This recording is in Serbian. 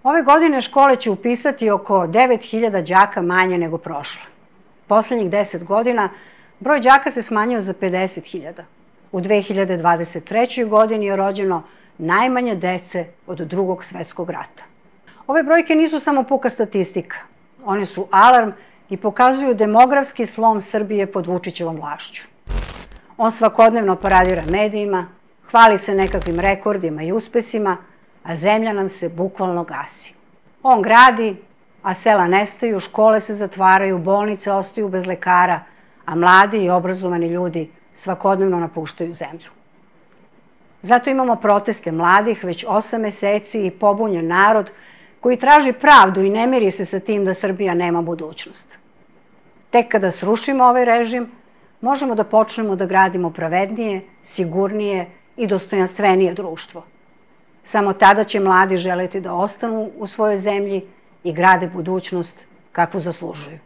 Ove godine škole će upisati oko 9.000 đaka manje nego prošle. Poslednjih 10 godina broj đaka se smanjio za 50.000. U 2023. godini je rođeno najmanje dece od Drugog svetskog rata. Ove brojke nisu samo puka statistika. One su alarm i pokazuju demografski slom Srbije pod Vučićevom vlašću. On svakodnevno paradira medijima, hvali se nekakvim rekordima i uspesima, a zemlja nam se bukvalno gasi. On gradi, a sela nestaju, škole se zatvaraju, bolnice ostaju bez lekara, a mladi i obrazovani ljudi svakodnevno napuštaju zemlju. Zato imamo proteste mladih već 8 meseci i pobunjen narod koji traži pravdu i ne miri se sa tim da Srbija nema budućnost. Tek kada srušimo ovaj režim, možemo da počnemo da gradimo pravednije, sigurnije i dostojanstvenije društvo. Samo tada će mladi želeti da ostanu u svojoj zemlji i grade budućnost kakvu zaslužuju.